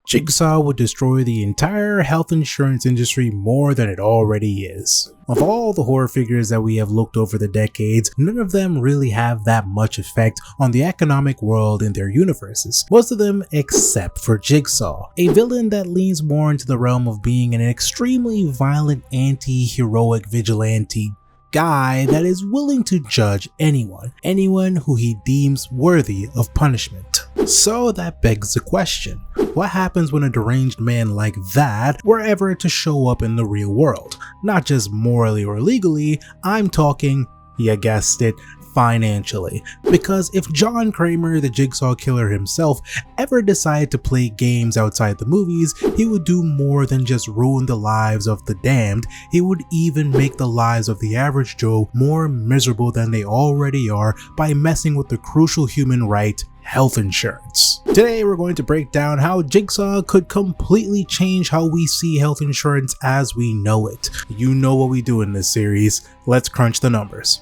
Jigsaw would destroy the entire health insurance industry more than it already is. Of all the horror figures that we have looked over the decades, none of them really have that much effect on the economic world in their universes, most of them except for Jigsaw, a villain that leans more into the realm of being an extremely violent anti-heroic vigilante guy that is willing to judge anyone who he deems worthy of punishment. So that begs the question, what happens when a deranged man like that were ever to show up in the real world? Not just morally or legally, I'm talking, you guessed it, financially. Because if John Kramer, the Jigsaw killer himself, ever decided to play games outside the movies, he would do more than just ruin the lives of the damned. He would even make the lives of the average Joe more miserable than they already are by messing with the crucial human right, health insurance. Today we're going to break down how Jigsaw could completely change how we see health insurance as we know it. You know what we do in this series. Let's crunch the numbers.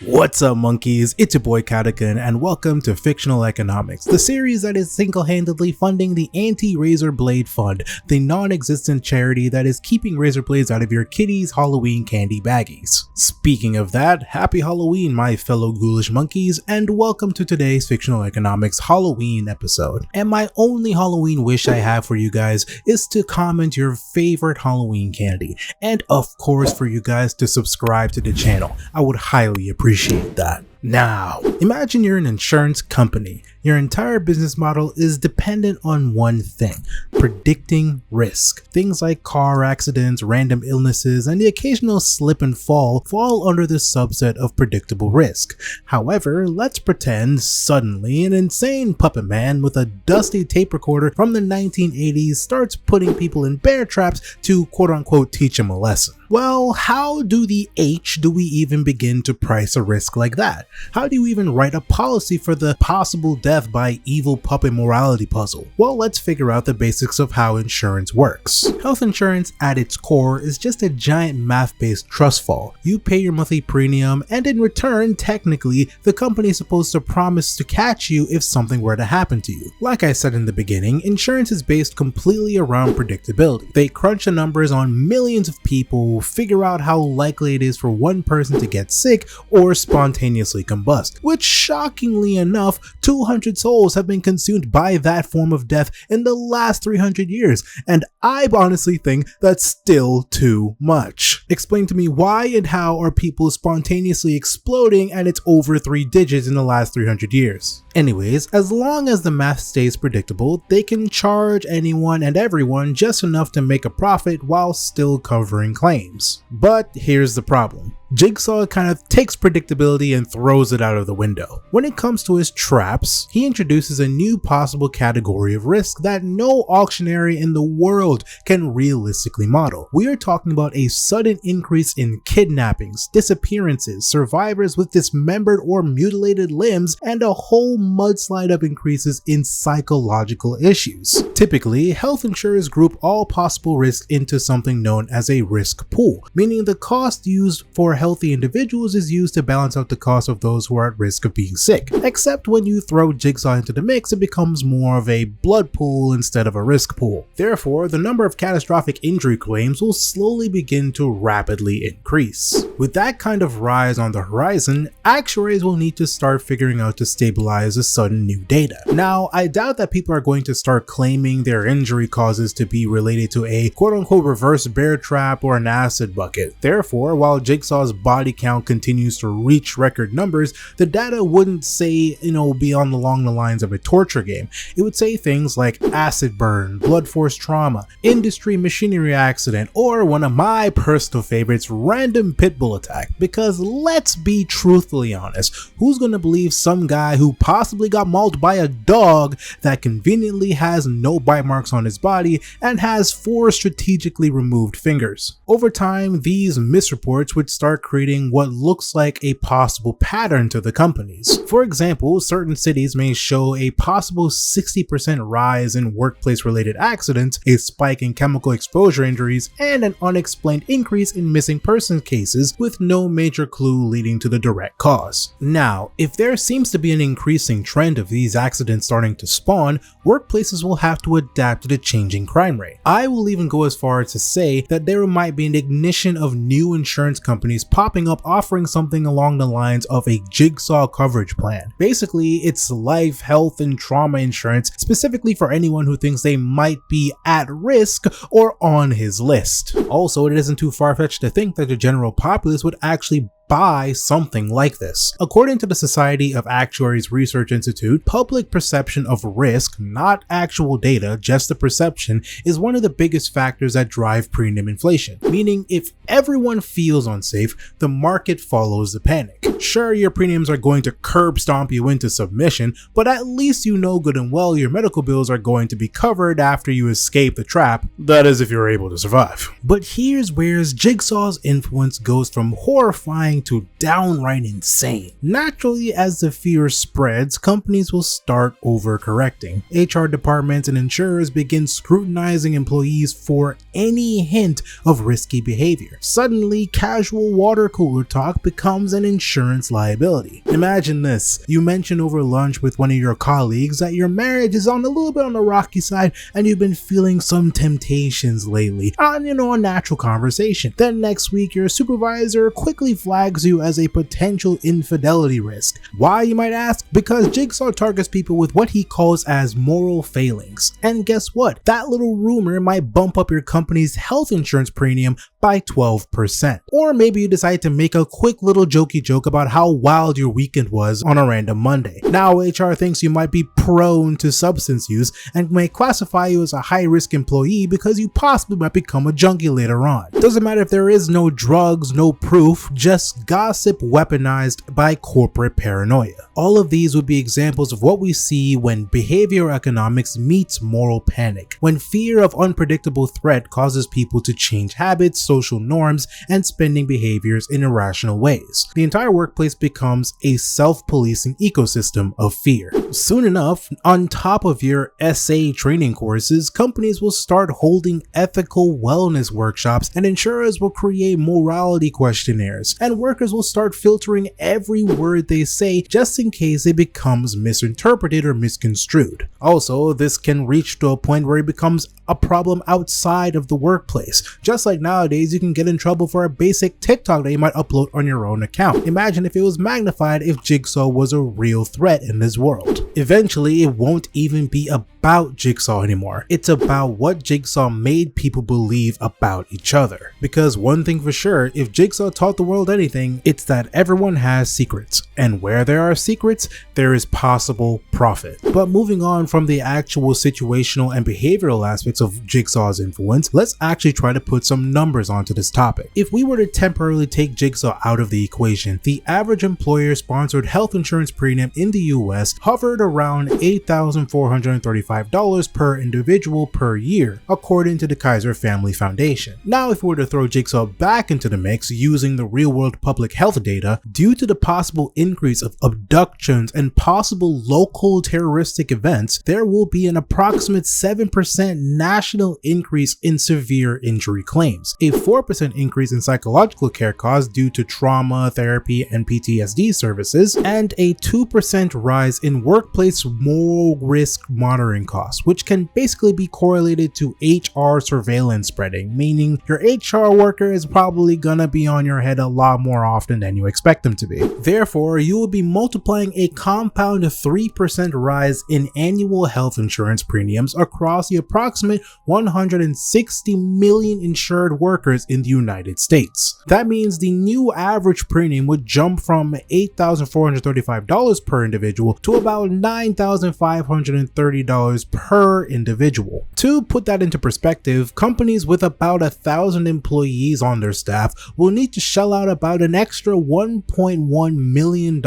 What's up, monkeys? It's your boy Kadukun, and welcome to Fictional Economics, the series that is single-handedly funding the Anti-Razor Blade Fund, the non-existent charity that is keeping razor blades out of your kitty's Halloween candy baggies. Speaking of that, happy Halloween, my fellow ghoulish monkeys, and welcome to today's Fictional Economics Halloween episode. And my only Halloween wish I have for you guys is to comment your favorite Halloween candy, and of course for you guys to subscribe to the channel. I would highly appreciate that. Now, imagine you're an insurance company. Your entire business model is dependent on one thing: predicting risk. Things like car accidents, random illnesses, and the occasional slip and fall under the subset of predictable risk. However, let's pretend suddenly an insane puppet man with a dusty tape recorder from the 1980s starts putting people in bear traps to quote-unquote teach them a lesson. Well, how do we even begin to price a risk like that? How do you even write a policy for the possible death by evil puppet morality puzzle? Well, let's figure out the basics of how insurance works. Health insurance at its core is just a giant math-based trust fall. You pay your monthly premium, and in return, technically, the company is supposed to promise to catch you if something were to happen to you. Like I said in the beginning, insurance is based completely around predictability. They crunch the numbers on millions of people, figure out how likely it is for one person to get sick or spontaneously combust, which shockingly enough, 200 souls have been consumed by that form of death in the last 300 years, and I honestly think that's still too much. Explain to me why and how are people spontaneously exploding and it's over 3 digits in the last 300 years. Anyways, as long as the math stays predictable, they can charge anyone and everyone just enough to make a profit while still covering claims. But here's the problem. Jigsaw kind of takes predictability and throws it out of the window. When it comes to his traps, he introduces a new possible category of risk that no auctioneer in the world can realistically model. We are talking about a sudden increase in kidnappings, disappearances, survivors with dismembered or mutilated limbs, and a whole mudslide of increases in psychological issues. Typically, health insurers group all possible risks into something known as a risk pool, meaning the cost used for healthy individuals is used to balance out the cost of those who are at risk of being sick. Except when you throw Jigsaw into the mix, it becomes more of a blood pool instead of a risk pool. Therefore, the number of catastrophic injury claims will slowly begin to rapidly increase. With that kind of rise on the horizon, actuaries will need to start figuring out to stabilize the sudden new data. Now, I doubt that people are going to start claiming their injury causes to be related to a quote-unquote reverse bear trap or an acid bucket. Therefore, while Jigsaw Jigsaw's body count continues to reach record numbers, the data wouldn't say, along the lines of a torture game. It would say things like acid burn, blood force trauma, industry machinery accident, or one of my personal favorites, random pit bull attack. Because let's be truthfully honest, who's gonna believe some guy who possibly got mauled by a dog that conveniently has no bite marks on his body and has 4 strategically removed fingers? Over time, these misreports would start creating what looks like a possible pattern to the companies. For example, certain cities may show a possible 60% rise in workplace-related accidents, a spike in chemical exposure injuries, and an unexplained increase in missing persons cases with no major clue leading to the direct cause. Now, if there seems to be an increasing trend of these accidents starting to spawn, workplaces will have to adapt to the changing crime rate. I will even go as far as to say that there might be an ignition of new insurance companies popping up offering something along the lines of a Jigsaw coverage plan. Basically, it's life, health, and trauma insurance specifically for anyone who thinks they might be at risk or on his list. Also, it isn't too far-fetched to think that the general populace would actually buy something like this. According to the Society of Actuaries Research Institute, public perception of risk, not actual data, just the perception, is one of the biggest factors that drive premium inflation. Meaning, if everyone feels unsafe, the market follows the panic. Sure, your premiums are going to curb stomp you into submission, but at least you know good and well your medical bills are going to be covered after you escape the trap. That is, if you're able to survive. But here's where Jigsaw's influence goes from horrifying to downright insane. Naturally, as the fear spreads, companies will start overcorrecting. HR departments and insurers begin scrutinizing employees for any hint of risky behavior. Suddenly, casual water cooler talk becomes an insurance liability. Imagine this: you mention over lunch with one of your colleagues that your marriage is on a little bit on the rocky side and you've been feeling some temptations lately. A natural conversation. Then next week, your supervisor quickly flags you as a potential infidelity risk. Why, you might ask? Because Jigsaw targets people with what he calls as moral failings. And guess what? That little rumor might bump up your company's health insurance premium by 12%. Or maybe you decide to make a quick little jokey joke about how wild your weekend was on a random Monday. Now HR thinks you might be prone to substance use and may classify you as a high-risk employee because you possibly might become a junkie later on. Doesn't matter if there is no drugs, no proof, just gossip weaponized by corporate paranoia. All of these would be examples of what we see when behavioral economics meets moral panic, when fear of unpredictable threat causes people to change habits, social norms, and spending behaviors in irrational ways. The entire workplace becomes a self-policing ecosystem of fear. Soon enough, on top of your SA training courses, companies will start holding ethical wellness workshops, and insurers will create morality questionnaires, and workers will start filtering every word they say just in case it becomes misinterpreted or misconstrued. Also, this can reach to a point where it becomes a problem outside of the workplace. Just like nowadays, you can get in trouble for a basic TikTok that you might upload on your own account. Imagine if it was magnified if Jigsaw was a real threat in this world. Eventually, it won't even be about Jigsaw anymore. It's about what Jigsaw made people believe about each other. Because one thing for sure, if Jigsaw taught the world anything, it's that everyone has secrets, and where there are secrets, there is possible profit. But moving on from the actual situational and behavioral aspects of Jigsaw's influence, let's actually try to put some numbers onto this topic. If we were to temporarily take Jigsaw out of the equation, the average employer-sponsored health insurance premium in the US hovered around $8,435 per individual per year, according to the Kaiser Family Foundation. Now, if we were to throw Jigsaw back into the mix using the real-world public health data, due to the possible increase of abductions and possible local terroristic events, there will be an approximate 7% national increase in severe injury claims, a 4% increase in psychological care costs due to trauma, therapy, and PTSD services, and a 2% rise in workplace moral risk monitoring costs, which can basically be correlated to HR surveillance spreading, meaning your HR worker is probably gonna be on your head a lot more more often than you expect them to be. Therefore, you will be multiplying a compound 3% rise in annual health insurance premiums across the approximate 160 million insured workers in the United States. That means the new average premium would jump from $8,435 per individual to about $9,530 per individual. To put that into perspective, companies with about 1,000 employees on their staff will need to shell out about an extra $1.1 million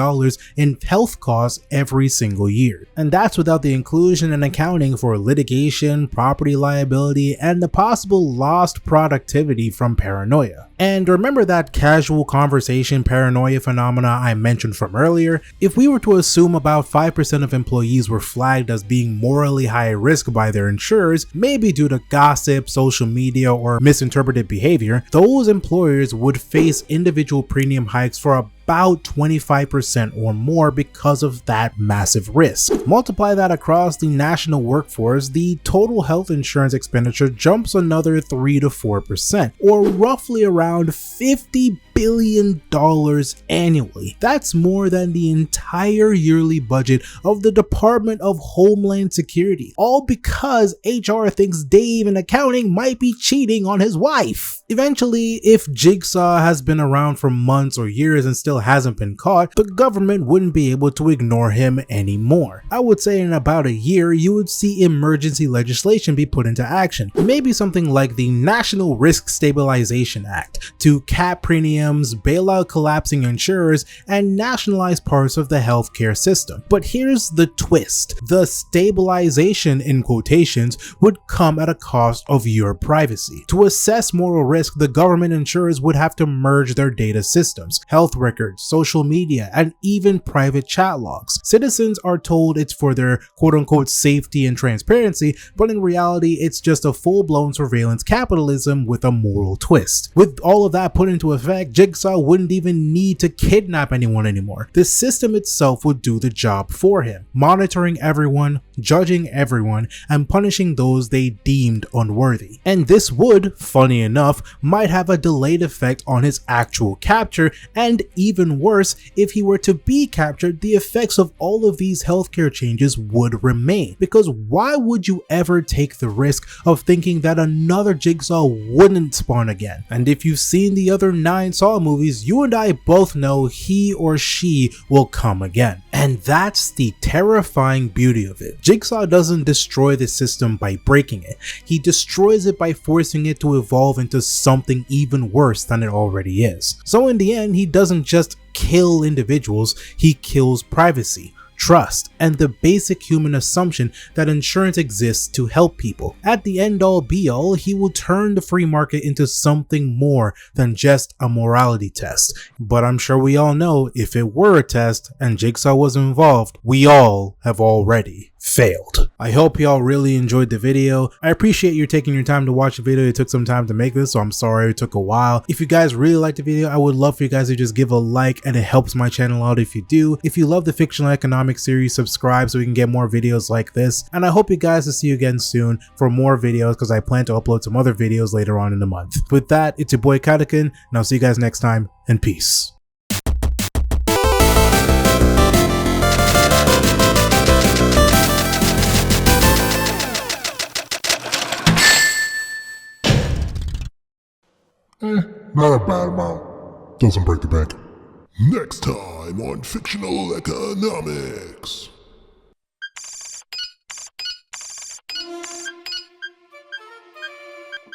in health costs every single year. And that's without the inclusion and accounting for litigation, property liability, and the possible lost productivity from paranoia. And remember that casual conversation paranoia phenomena I mentioned from earlier? If we were to assume about 5% of employees were flagged as being morally high risk by their insurers, maybe due to gossip, social media, or misinterpreted behavior, those employers would face individual premium hikes for about 25% or more because of that massive risk. Multiply that across the national workforce, the total health insurance expenditure jumps another 3 to 4%, or roughly around $50 billion annually. That's more than the entire yearly budget of the Department of Homeland Security, all because HR thinks Dave in accounting might be cheating on his wife. Eventually, if Jigsaw has been around for months or years and still hasn't been caught, the government wouldn't be able to ignore him anymore. I would say in about a year, you would see emergency legislation be put into action. Maybe something like the National Risk Stabilization Act to cap premiums, bail out collapsing insurers, and nationalize parts of the healthcare system. But here's the twist. The stabilization, in quotations, would come at a cost of your privacy. To assess moral risk, the government insurers would have to merge their data systems, health records, social media, and even private chat logs. Citizens are told it's for their quote-unquote safety and transparency, but in reality, it's just a full-blown surveillance capitalism with a moral twist. With all of that put into effect, Jigsaw wouldn't even need to kidnap anyone anymore. The system itself would do the job for him, monitoring everyone, judging everyone, and punishing those they deemed unworthy. And this would, funny enough, might have a delayed effect on his actual capture, and even worse, if he were to be captured, the effects of all of these healthcare changes would remain. Because why would you ever take the risk of thinking that another Jigsaw wouldn't spawn again? And if you've seen the other 9 Saw movies, you and I both know he or she will come again. And that's the terrifying beauty of it. Jigsaw doesn't destroy the system by breaking it. He destroys it by forcing it to evolve into something even worse than it already is. So in the end, he doesn't just kill individuals, he kills privacy, trust, and the basic human assumption that insurance exists to help people. At the end all be all, he will turn the free market into something more than just a morality test. But I'm sure we all know if it were a test and Jigsaw was involved, we all have already failed. I hope y'all really enjoyed the video. I appreciate you taking your time to watch the video. It took some time to make this, so I'm sorry it took a while. If you guys really liked the video, I would love for you guys to just give a like, and it helps my channel out if you do. If you love the fictional economics series, subscribe so we can get more videos like this. And I hope you guys to see you again soon for more videos, because I plan to upload some other videos later on in the month. With that, it's your boy Kadukun, and I'll see you guys next time, and peace. Not a bad amount. Doesn't break the bank. Next time on Fictional Economics.